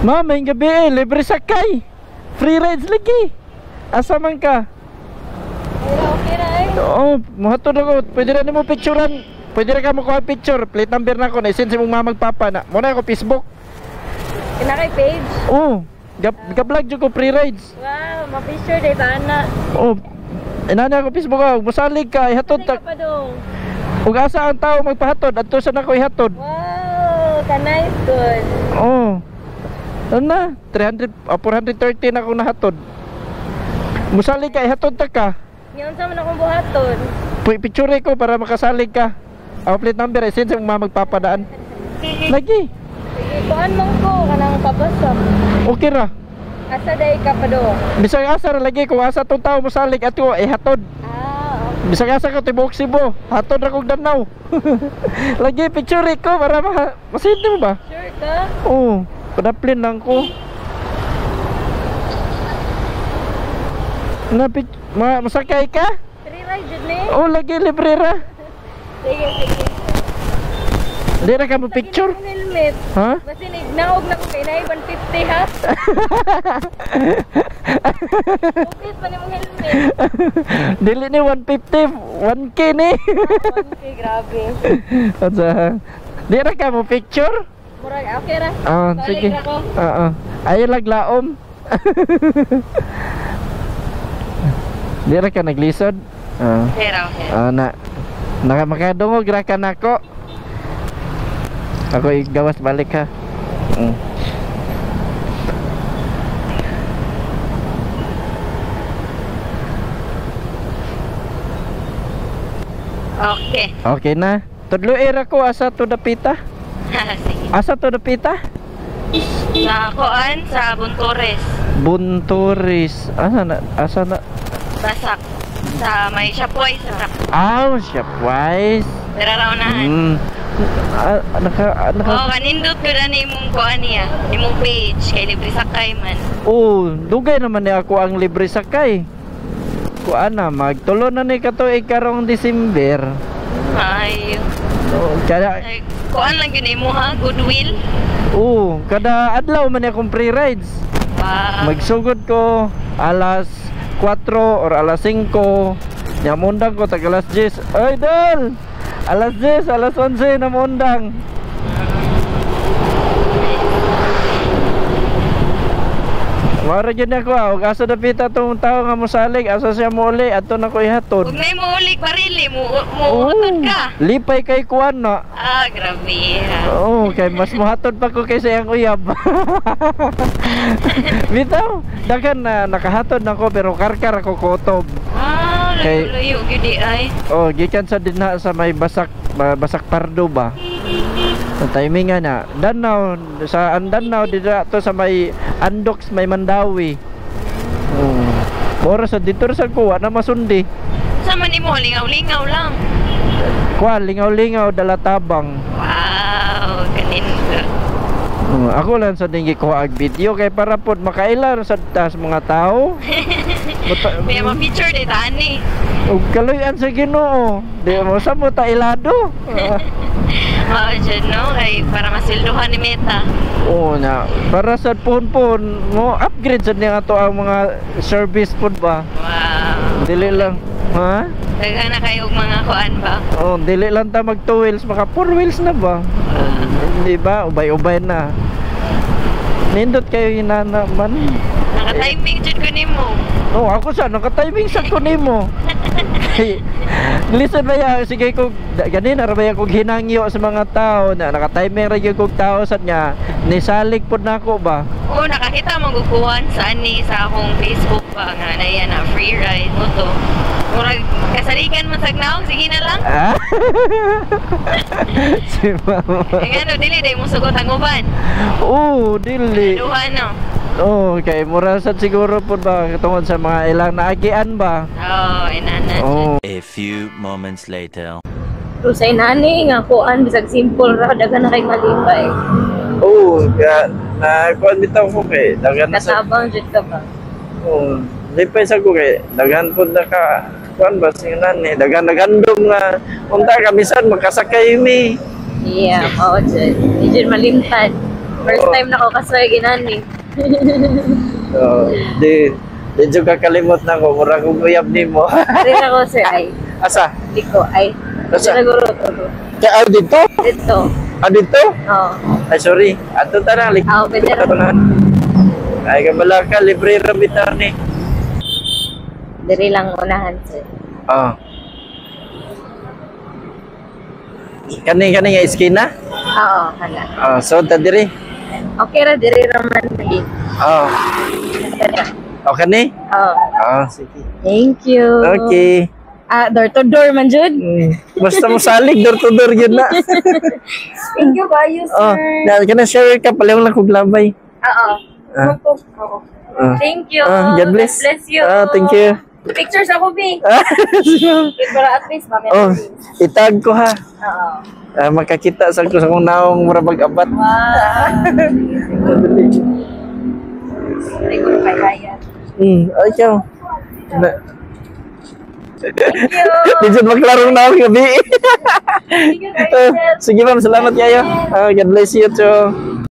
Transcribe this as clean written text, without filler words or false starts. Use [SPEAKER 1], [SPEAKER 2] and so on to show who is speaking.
[SPEAKER 1] Ma'am, may gabi libre sakay. Free rides lagi. Asa man ka?
[SPEAKER 2] Okay ra eh.
[SPEAKER 1] Oo, muhatod ako. Pwede na mo picturean. Pwede na ka mo kuha picture. Plate number na ako. Na-send si mong mamag papa na. Muna ako Facebook.
[SPEAKER 2] Kina kay page?
[SPEAKER 1] Oo. Ga-vlog dyan ko free rides.
[SPEAKER 2] Wow, ma-picture day ba na?
[SPEAKER 1] Oo. Inana ako Facebook ako. Musalig ka. Ihatod
[SPEAKER 2] Kasi
[SPEAKER 1] tak.
[SPEAKER 2] ka pa dong.
[SPEAKER 1] Ug asa ang tao magpahatod. Adto sa nako ihatod.
[SPEAKER 2] Wow, ka-nice good.
[SPEAKER 1] Oo. Ano na? 430 na ako nahatod. Musalig ka. Ihatod tak ka.
[SPEAKER 2] Ngayon sa man akong buhaton.
[SPEAKER 1] Picture ko para makasalig ka. Ang plate number ay send sa mga magpapadaan. Lagi.
[SPEAKER 2] Sige, kuhaan mong ko kanang pabasa.
[SPEAKER 1] Okay ra.
[SPEAKER 2] Asa day ka pa do?
[SPEAKER 1] Bisag asa ra lagi kung asa tong tao mosalig at ko hatod.
[SPEAKER 2] Ah, okay.
[SPEAKER 1] Bisag asa ka tibok Cebu. Hatod ra kog Danau. Lagi picture ko para masindi mo ba?
[SPEAKER 2] Sure ka?
[SPEAKER 1] Oo. Padaplin lang ko. Masakay ka?
[SPEAKER 2] Free ride dyan ni?
[SPEAKER 1] Oo, lagi libre ra.
[SPEAKER 2] Sige, sige.
[SPEAKER 1] Di ra ka mo picture?
[SPEAKER 2] Sa helmet.
[SPEAKER 1] Ha?
[SPEAKER 2] Basta naog na ko kay na 150 ha? Kupit pa ni mong helmet.
[SPEAKER 1] Dili ni 150, 1K ni.
[SPEAKER 2] Okay, grabe.
[SPEAKER 1] Asa? Di ra ka mo picture?
[SPEAKER 2] Murag, okay ra.
[SPEAKER 1] Ah,
[SPEAKER 2] Balik
[SPEAKER 1] sige.
[SPEAKER 2] ra ko.
[SPEAKER 1] Oo. Ayo laglaom. Di ra ka naglisod?
[SPEAKER 2] Okay ra, okay.
[SPEAKER 1] Makadungog ra ka nako. Ako igawas balik ha.
[SPEAKER 2] Okay.
[SPEAKER 1] Okay na. Tudloy ra ko asa to dapita.
[SPEAKER 2] Sige.
[SPEAKER 1] Asa to dapita?
[SPEAKER 2] Sa Koan, sa Buntores.
[SPEAKER 1] Bunturis. Asa na?
[SPEAKER 2] Basak. Sa may Shapoy, sa Rak.
[SPEAKER 1] Shopwise.
[SPEAKER 2] Pero raunahan. Oo, kanindot ko na ni mong Koan niya. Ni mong page. Kay libre sakay man.
[SPEAKER 1] Dugay naman ni ako ang libre sakay. Kuana, magtulo na ni katuig karong December.
[SPEAKER 2] Ay.
[SPEAKER 1] Kada
[SPEAKER 2] Koan lang yun mo ha? Goodwill?
[SPEAKER 1] kada adlaw man akong free rides.
[SPEAKER 2] Wow.
[SPEAKER 1] Magsugod ko alas 4 or alas 5. Namundang ko tag alas 10. Ay, dal! Alas 10, alas 11 namundang. Mara dyan ako ug asa dapita tong tao nga mosalig, asa siya mouli adto na ko ihatod.
[SPEAKER 2] Huwag na yung muulik barili, muutod ka.
[SPEAKER 1] Lipay kay kuan na.
[SPEAKER 2] Grabe.
[SPEAKER 1] Kay mas mohatod pa ko kaysa yang uyab. Bitaw, dagan na nakahatod nako pero karkar ako kutob.
[SPEAKER 2] Layo-layo gidi ay.
[SPEAKER 1] Gikan sa dinha sa may basak pardo ba. Sa timing na Danau sa Danau dito to sa may Andox may Mandawi. Ora sa dito sa kuha na masundi.
[SPEAKER 2] Sama ni mo lingaw-lingaw lang.
[SPEAKER 1] Kuha lingaw-lingaw dala tabang.
[SPEAKER 2] Wow, kanin.
[SPEAKER 1] Ako lang sa dingi kuha ag video kay para pod makailan sa tas mga tao.
[SPEAKER 2] May mga picture di tani.
[SPEAKER 1] Ug kaloyan sa Ginoo. Di mo sa mo ta ilado.
[SPEAKER 2] Dyan, no? Kay para masilduhan ni Meta.
[SPEAKER 1] Para sa phone mo upgrade sa niya ato ang mga service pod ba.
[SPEAKER 2] Wow.
[SPEAKER 1] Dili lang, ha?
[SPEAKER 2] Daga na kayo mga kuan ba?
[SPEAKER 1] Dili lang ta mag 2 wheels, maka 4 wheels na ba? Hindi ba? Ubay-ubay na. Nindot kayo inana man.
[SPEAKER 2] Naka-timing jud ko nimo.
[SPEAKER 1] Ako sa naka-timing sa ko nimo. Listen ba ya, sige ko ganina ra ba kog hinangyo sa mga tao na naka-timing ra gyud kog tao sa niya. Nisalig pod nako ba?
[SPEAKER 2] Nakakita magukuhan sa ani sa akong Facebook pa nga na yan na free ride mo to. Murag kasalikan man sa gnaong, sige na lang.
[SPEAKER 1] Si mama.
[SPEAKER 2] Dili day mo sugot ang uban.
[SPEAKER 1] Dili.
[SPEAKER 2] Duha no.
[SPEAKER 1] Kay mura sad siguro pod ba tungod sa mga ilang naagian ba?
[SPEAKER 2] Inana.
[SPEAKER 3] A few moments later.
[SPEAKER 2] Sa inani nga kuan bisag simple ra dagan na kay malipay.
[SPEAKER 1] Na kuan bitaw ko kay dagan na sa
[SPEAKER 2] Kasabang jud ka ba?
[SPEAKER 1] lipay sa ko kay daghan pod na ka kuan ba singan ni dagan-dagandom nga unta kamisan makasakay mi.
[SPEAKER 2] Yeah, jud. Jud malimtan. First time na ako kasway ginani.
[SPEAKER 1] So, di jud ka kalimot na ko, mura kong uyab nimo.
[SPEAKER 2] Rin ako sir ay.
[SPEAKER 1] Asa?
[SPEAKER 2] Di ko ay.
[SPEAKER 1] Asa?
[SPEAKER 2] Siguro to.
[SPEAKER 1] Kaya dito?
[SPEAKER 2] Dito.
[SPEAKER 1] Dito?
[SPEAKER 2] Oo.
[SPEAKER 1] Ay, sorry. Ato tanang
[SPEAKER 2] Ah, pwede ra.
[SPEAKER 1] Ay, kabala ka, libre ra bitar ni.
[SPEAKER 2] Diri lang unahan sir.
[SPEAKER 1] Ah. Kani nga iskina?
[SPEAKER 2] Oo, kana.
[SPEAKER 1] So ta diri.
[SPEAKER 2] Okay ra diri ra man din.
[SPEAKER 1] Okay ni?
[SPEAKER 2] Oo.
[SPEAKER 1] Sige.
[SPEAKER 2] Thank you.
[SPEAKER 1] Okay.
[SPEAKER 2] Door to door man jud.
[SPEAKER 1] Basta mo salig door to door yun na.
[SPEAKER 2] Thank you kayo sir.
[SPEAKER 1] Kana share ka palihong lang kog labay.
[SPEAKER 2] Oo. Oo. Thank you.
[SPEAKER 1] God bless.
[SPEAKER 2] God bless you.
[SPEAKER 1] Thank you.
[SPEAKER 2] Pictures ako, B. Para at least,
[SPEAKER 1] Itag ko ha.
[SPEAKER 2] Oo.
[SPEAKER 1] Makakita sa ko sa kong naong murabag abat.
[SPEAKER 2] Wow. Sorry ko kay Ryan.
[SPEAKER 1] Ay, ikaw.
[SPEAKER 2] Thank you.
[SPEAKER 1] Di dyan maglarong na ako gabi.
[SPEAKER 2] Thank you, Ryan.
[SPEAKER 1] Sige ma'am, salamat kayo. God bless you too.